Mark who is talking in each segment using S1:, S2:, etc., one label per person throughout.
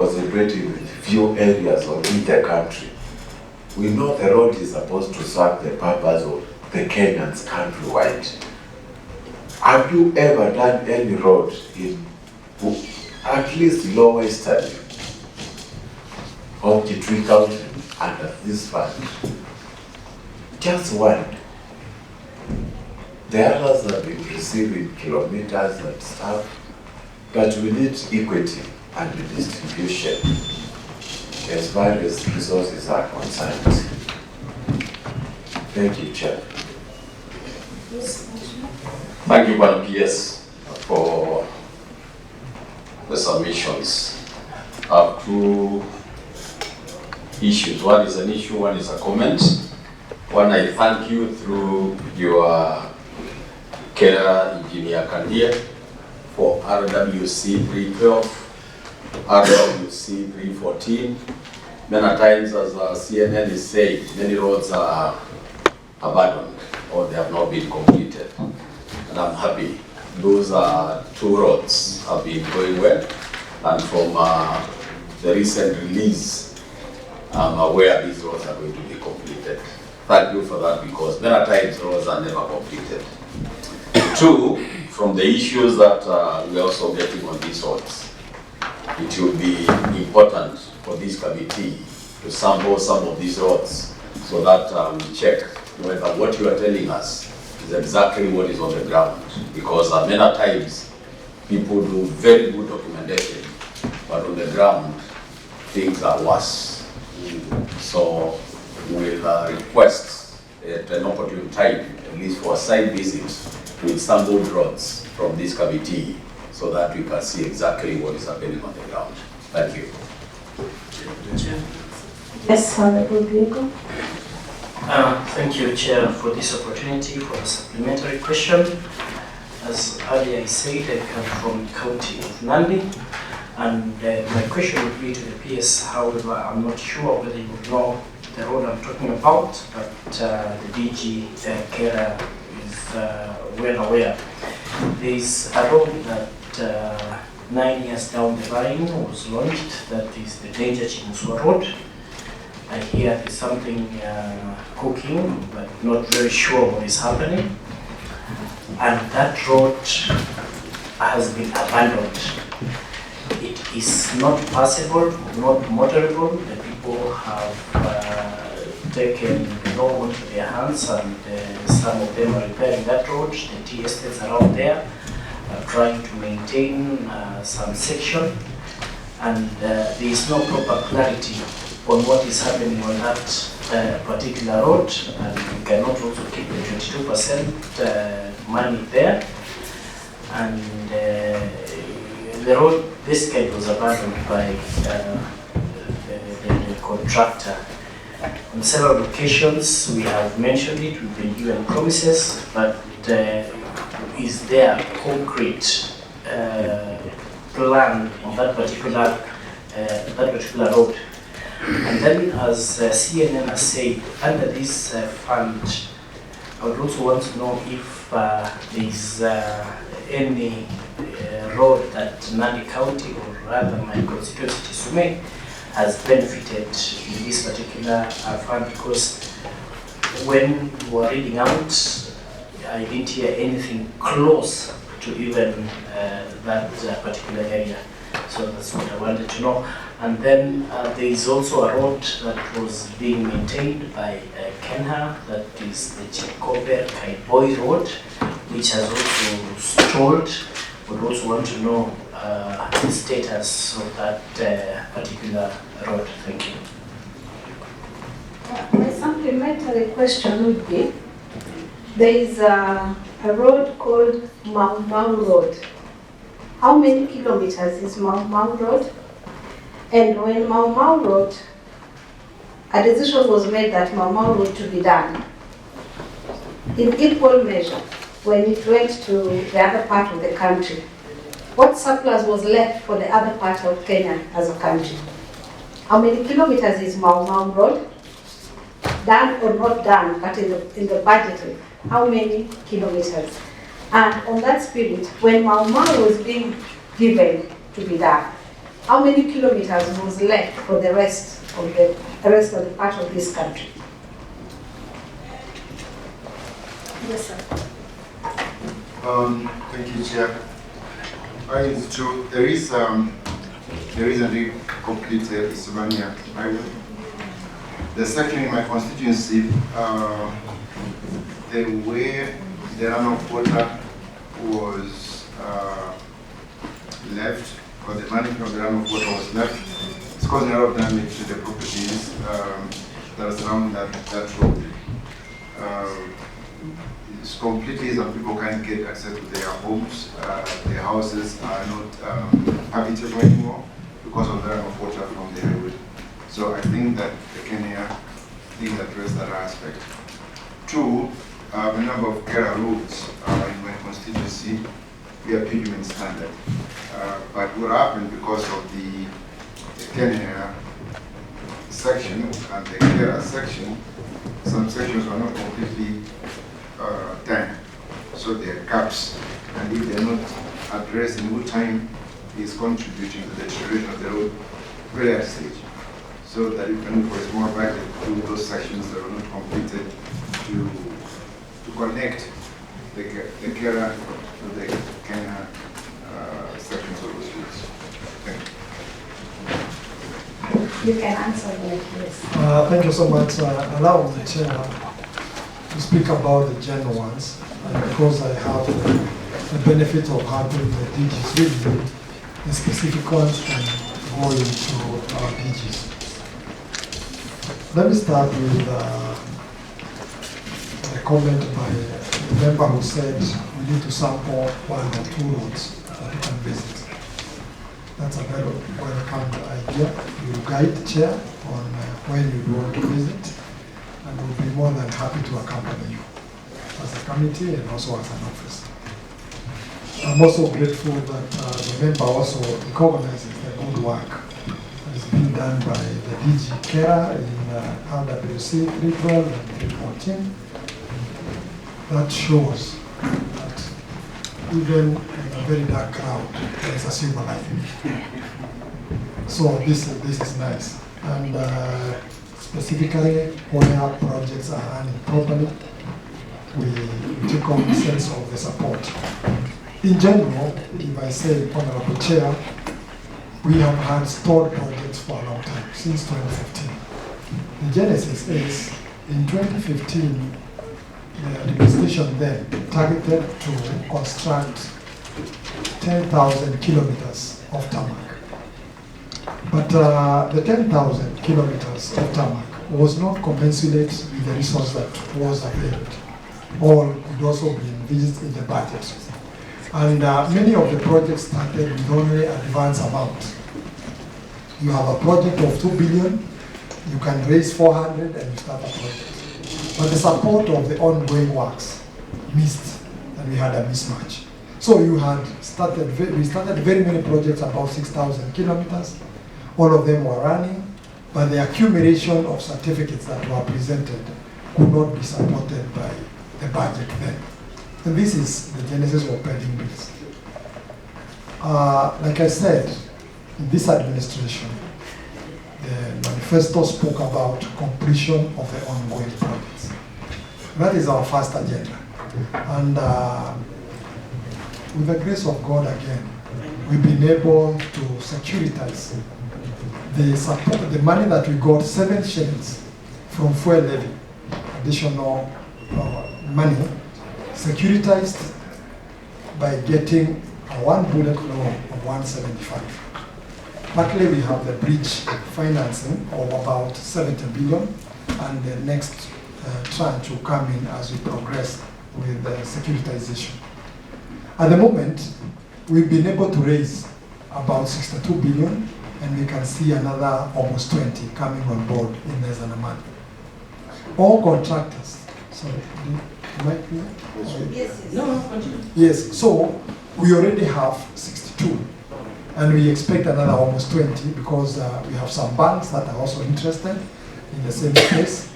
S1: concentrating with few areas of the country. We know the road is supposed to serve the purpose of the Kenyans countrywide. Have you ever done any road in at least Lower Eastern of Kitui County under this fund? Just one. The others have been receiving kilometers and stuff, but we need equity and distribution as far as resources are concerned. Thank you, Chair.
S2: Thank you, Madam PS, for the submissions. I have two issues. One is an issue, one is a comment. One, I thank you through your care engineer Kandia for RWC 312, RWC 314. Many times, as CNN is saying, many roads are abandoned or they have not been completed. And I'm happy. Those two roads have been going well. And from the recent release, I'm aware these roads are going to be completed. Thank you for that, because many times roads are never completed. Two, from the issues that we're also getting on these roads, it will be important for this committee to sample some of these roads so that we check whether what you are telling us is exactly what is on the ground. Because many times people do very good documentation, but on the ground things are worse. So we'll request at an opportune time, at least for a site visit, with sampled roads from this committee so that we can see exactly what is happening on the ground. Thank you.
S3: Yes, Honorable Diego.
S4: Thank you, Chair, for this opportunity for a supplementary question. As earlier I said, I come from the county of Nandi, and my question would be to the PS. However, I'm not sure whether you would know the road I'm talking about, but the DG Kera is well aware. There is a road that 9 years down the line was launched, that is the Danger Chimuswa Road. I hear there's something cooking, but not very sure what is happening. And that road has been abandoned. It is not passable, not motorable. The people have taken the law into their hands, and some of them are repairing that road. The tea estates around there are trying to maintain some section, and there is no proper clarity on what is happening on that particular road, and we cannot also keep the 22% money there. And the road basically was abandoned by the contractor. On several occasions we have mentioned it, we've been given promises, but is there a concrete plan on that particular road? And then, as CNN has said, under this fund, I would also want to know if there is any road that Nandi County, or rather my constituency Kisume, has benefited in this particular fund, because when we were reading out, I didn't hear anything close to even that particular area. So that's what I wanted to know. And then there is also a road that was being maintained by Kenha, that is the Chikobe Kaiboi Road, which has also stalled. Would also want to know the status of that particular road. Thank you.
S3: My supplementary question would be, there is a road called Mau Mau Road. How many kilometers is Mau Mau Road? And when Mau Mau Road, a decision was made that Mau Mau Road to be done in equal measure when it went to the other part of the country. What surplus was left for the other part of Kenya as a country? How many kilometers is Mau Mau Road? Done or not done, but in the budgeting, how many kilometers? And on that spirit, when Mau Mau was being given to be done, how many kilometers was left for the rest of the part of this country? Yes, sir.
S5: Thank you, Chair. It's true. There is a very completed Isebania highway. The section in my constituency, the way the runoff water was left, or the management of the runoff water was left, it's causing a lot of damage to the properties that surround that road. It's completely, some people can't get access to their homes. Their houses are not habitable anymore because of the runoff water from the highway. So I think that the Kenya needs to address that aspect. Two, a number of Kera roads in my constituency, we are pavement standard. But what happened because of the Kenya section and the Kera section, some sections are not completely done. So there are gaps, and if they are not addressed in good time, is contributing to the deterioration of the road very early stage. So that you can look for a small budget to do those sections that are not completed to connect the Kera to the Kenya sections of those roads. Thank you.
S3: You can answer that, yes.
S6: Thank you so much. Allow the chair to speak about the general ones, and because I have the benefit of having the DGs review the specific ones and go into our DGs. Let me start with a comment by the member who said we need to sample one or two roads that you can visit. That's a very welcome idea. You guide the chair on when you want to visit, and we'll be more than happy to accompany you as a committee and also as an office. I'm also grateful that the member also recognizes the good work that is being done by the DG Kera in RWC 312 and 314. That shows that even in a very dark cloud, there is a silver lining. So this is nice. And specifically, where projects are running properly, we take on the sense of the support. In general, if I say, Honorable Chair, we have had stored projects for a long time, since 2015. The genesis is, in 2015, the administration then targeted to construct 10,000 kilometers of tarmac. But the 10,000 kilometers of tarmac was not commensurate with the resource that was available, or could also be envisaged in the budget. And many of the projects started with only advance amount. You have a project of 2 billion, you can raise 400 and you start a project. But the support of the ongoing works missed, and we had a mismatch. So we started very many projects, about 6,000 kilometers. All of them were running, but the accumulation of certificates that were presented could not be supported by the budget then. And this is the genesis of pending bills. Like I said, in this administration, the manifesto spoke about completion of the ongoing projects. That is our first agenda. And with the grace of God again, we've been able to securitize the money that we got, 7 shillings from fuel levy, additional money, securitized by getting a one bullet loan of 175. Partly we have the bridge financing of about 70 billion, and the next tranche will come in as we progress with the securitization. At the moment, we've been able to raise about 62 billion, and we can see another almost 20 coming on board in less than a month. All contractors, sorry, might be?
S3: Yes.
S4: No, continue.
S6: Yes, so we already have 62, and we expect another almost 20 because we have some banks that are also interested in the same space.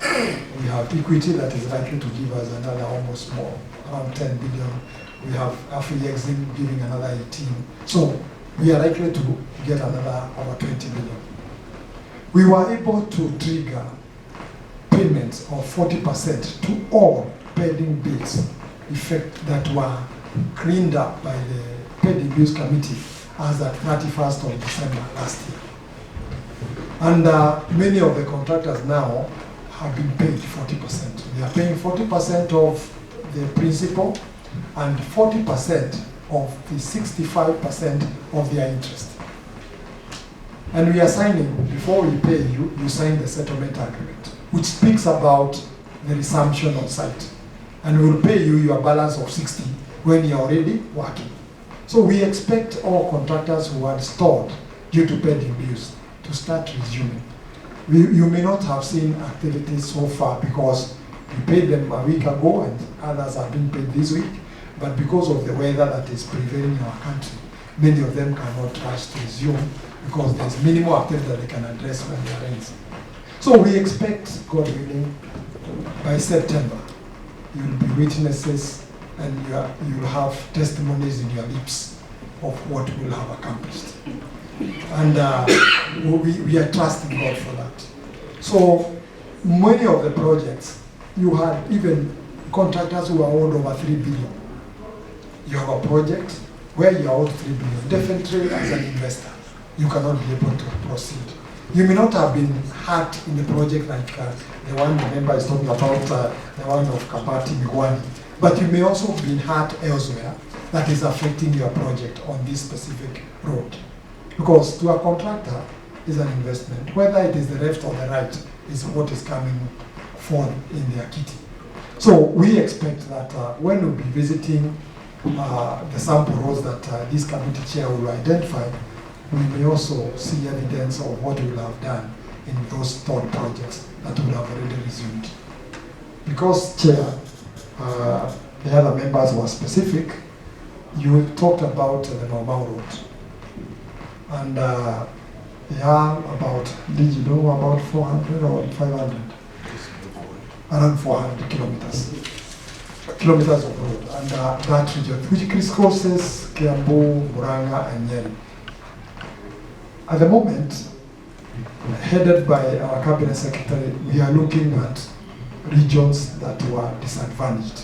S6: We have Equity that is likely to give us another almost around 10 billion. We have Afri-Exim giving another 18. So we are likely to get another over 20 million. We were able to trigger payments of 40% to all pending bills effect that were cleaned up by the Pending Bills Committee as at 31st of December last year. And many of the contractors now have been paid 40%. They are paying 40% of the principal and 40% of the 65% of their interest. And we are signing, before we pay you, you sign the settlement agreement, which speaks about the resumption on site. And we will pay you your balance of 60 when you are already working. So we expect all contractors who are stalled due to pending bills to start resuming. You may not have seen activities so far because we paid them a week ago and others have been paid this week, but because of the weather that is prevailing in our country, many of them cannot rush to resume because there's minimal activity that they can address when they are ends. So we expect, God willing, by September, you will be witnesses and you will have testimonies in your lips of what we will have accomplished. And we are trusting God for that. So many of the projects, you had even contractors who are owed over 3 billion. You have a project where you are owed 3 billion. Definitely as an investor, you cannot be able to proceed. You may not have been hurt in the project like the one the member is talking about, the one of Kabati Migwani, but you may also have been hurt elsewhere that is affecting your project on this specific road. Because to a contractor is an investment, whether it is the left or the right is what is coming forth in their kitty. So we expect that when we'll be visiting the sample roads that this committee chair will identify, we may also see evidence of what we will have done in those stalled projects that will have already resumed. Because, Chair, the other members were specific, you talked about the Mau Mau Road. And they are about, did you know, about 400 or 500? Around 400 kilometers of road. And that region, which crisscrosses Kiambu, Muranga, and Nyeri. At the moment, headed by our cabinet secretary, we are looking at regions that were disadvantaged.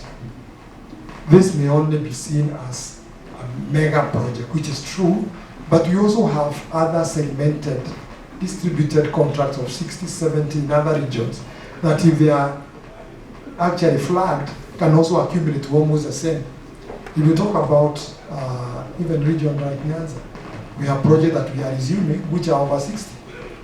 S6: This may only be seen as a mega project, which is true, but we also have other segmented, distributed contracts of 60, 70 in other regions that if they are actually flagged, can also accumulate to almost the same. If you talk about even region like Nyanza, we have projects that we are resuming, which are over 60,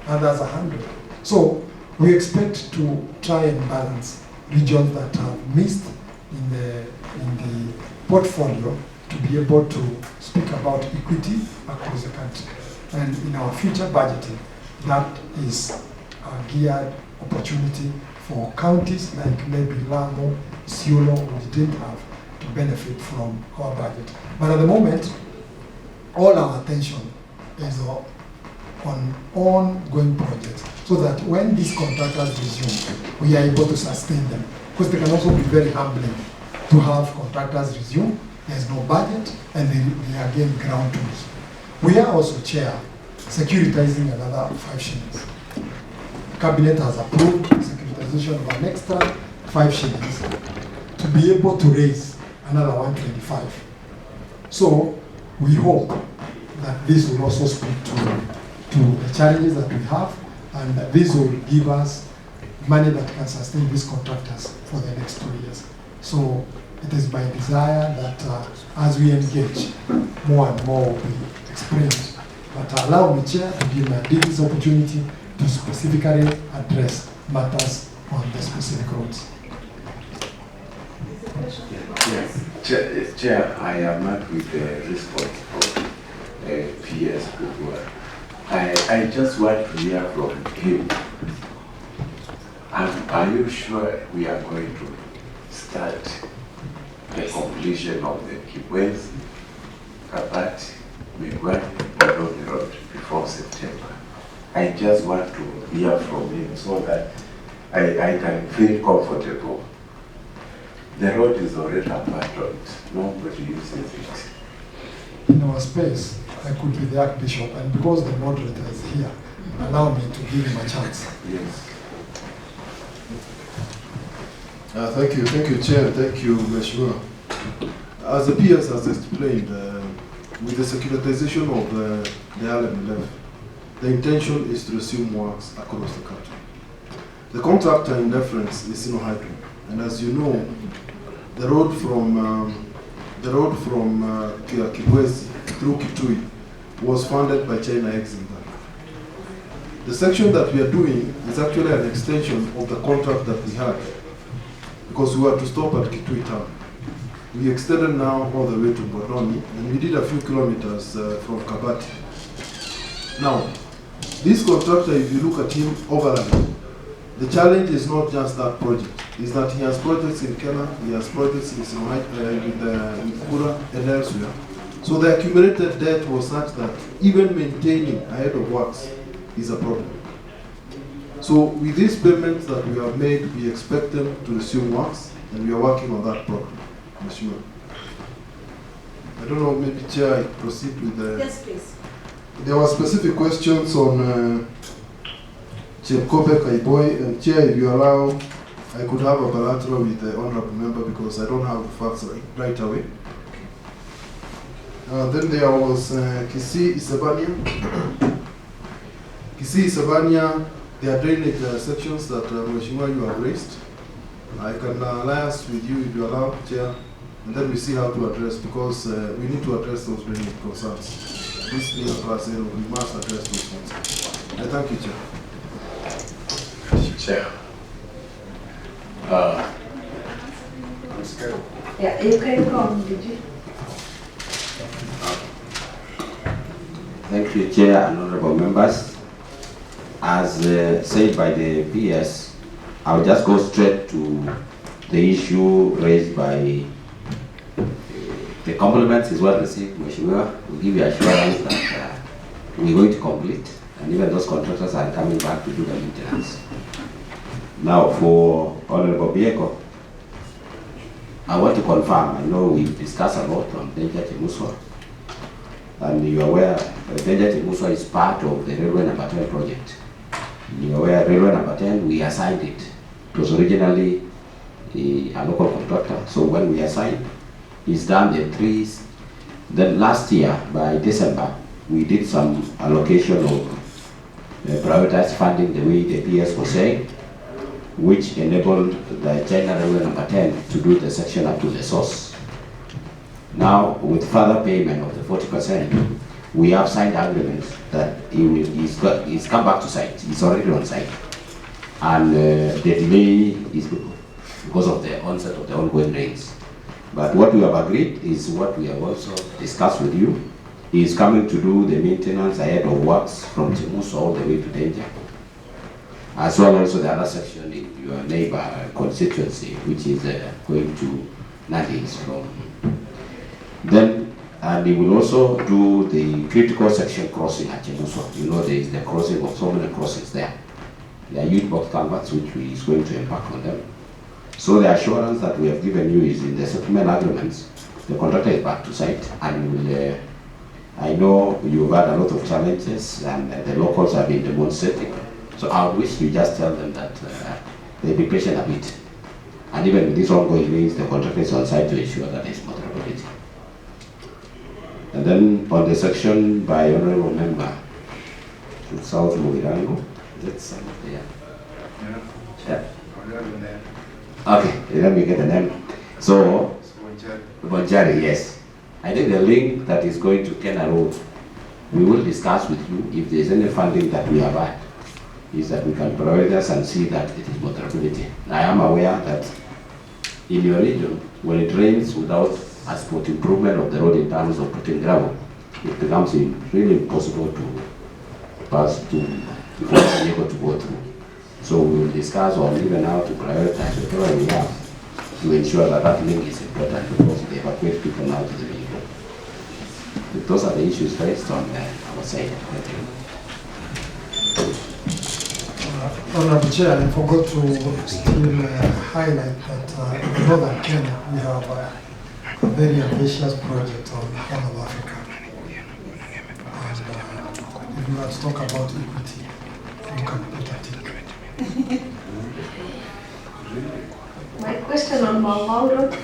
S6: others 100. So we expect to try and balance regions that have missed in the portfolio to be able to speak about equity across the country. And in our future budgeting, that is a geared opportunity for counties like maybe Lamu, Isiolo, which didn't have to benefit from our budget. But at the moment, all our attention is on ongoing projects so that when these contractors resume, we are able to sustain them. Because they can also be very humbling to have contractors resume, there's no budget, and they are getting ground tools. We are also, Chair, securitizing another 5 shillings. Cabinet has approved securitization of an extra 5 shillings to be able to raise another 125. So we hope that this will also speak to the challenges that we have, and that this will give us money that can sustain these contractors for the next 2 years. So it is my desire that as we engage, more and more will be explained. But allow me, Chair, to give my this opportunity to specifically address matters on the specific roads.
S1: Yes. Chair, I am not with the response from PS Kukua. I just want to hear from him. Are you sure we are going to start the completion of the Kibwezi, Kabati, Migwani, Nairobi Road before September? I just want to hear from him so that I can feel comfortable. The road is already abandoned. Nobody uses it.
S6: In our space, I could be the Archbishop, and because the moderator is here, allow me to give him a chance.
S1: Yes.
S7: Thank you, Chair. Thank you, Mheshimiwa. As the PS has explained, with the securitization of the LMLF, the intention is to resume works across the country. The contractor in reference is Sinohydro, and as you know, the road from Kibwezi through Kitui was funded by China Exim Bank. The section that we are doing is actually an extension of the contract that we had, because we were to stop at Kitui town. We extended now all the way to Bodoni, and we did a few kilometers from Kabati. Now, this contractor, if you look at him overall, the challenge is not just that project. Is that he has projects in Kenya, he has projects in Kura and elsewhere. So the accumulated debt was such that even maintaining ahead of works is a problem. So with these payments that we have made, we expect them to resume works, and we are working on that problem. Mheshimiwa. I don't know, maybe Chair, I proceed with the...
S3: Yes, please.
S7: There were specific questions on Chepkope Kaiboy, and Chair, if you allow, I could have a bilateral with the Honorable Member because I don't have the facts right away. Then there was Kisii Isebania. Kisii Isebania, there are drainage sections that Mheshimiwa, you have raised. I can liaise with you if you allow, Chair, and then we see how to address, because we need to address those drainage concerns. This being a class, we must address those concerns. I thank you, Chair.
S2: Chair.
S3: Yeah, you can come, did you?
S8: Thank you, Chair and honorable members. As said by the PS, I'll just go straight to the issue raised by the compliments is well received, Mheshimiwa. We give you assurance that we're going to complete, and even those contractors are coming back to do the maintenance. Now, for Honorable Bieko, I want to confirm, I know we've discussed a lot on Danger Chimuswa, and you're aware Danger Chimuswa is part of the Railway Number 10 project. You're aware Railway Number 10, we assigned it. It was originally a local contractor, so when we assigned, it's done the trees. Then last year, by December, we did some allocation of prioritized funding the way the PS was saying, which enabled the China Railway Number 10 to do the section up to the source. Now, with further payment of the 40%, we have signed agreements that he's come back to site. He's already on site. And the delay is because of the onset of the ongoing rains. But what we have agreed is what we have also discussed with you. He is coming to do the maintenance ahead of works from Chimuswa all the way to Danger. As well also the other section in your neighbor constituency, which is going to Nandis from. Then, and he will also do the critical section crossing at Chimuswa. You know, there is the crossing of so many crossings there. There are huge box culverts which is going to impact on them. So the assurance that we have given you is in the settlement agreements. The contractor is back to site, and will, I know you've had a lot of challenges, and the locals have been demonstrating. So I wish you just tell them that they be patient a bit. And even with these ongoing rains, the contractor is on site to ensure that there is motorability. And then on the section by Honorable Member to South Mugirango, is it somewhere there? Yeah. Okay, let me get the name. So, Bonjari, yes. I think the link that is going to Kenya Road, we will discuss with you if there is any funding that we have had, is that we can prioritize and see that it is motorability. I am aware that in your region, when it rains without a spot improvement of the road in terms of putting gravel, it becomes really impossible to pass to, before being able to go through. So we will discuss on even how to prioritize whatever we have to ensure that that link is important, because they evacuate people now to the vehicle. Those are the issues raised on our side.
S6: Honorable Chair, I forgot to still highlight that in northern Kenya we have a very ambitious project on Horn of Africa. you were to talk about equity, you can put a tick.
S3: My question on Mau Mau Road.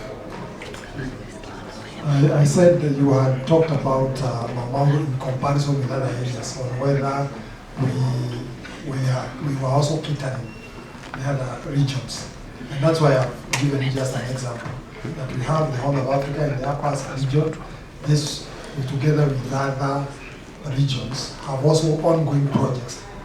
S6: I said that you had talked about Mau Mau in comparison with other areas, or whether we were also catering the other regions. And that's why I've given you just an example, that we have the Horn of Africa in the Upper region. This, together with other regions, have also ongoing projects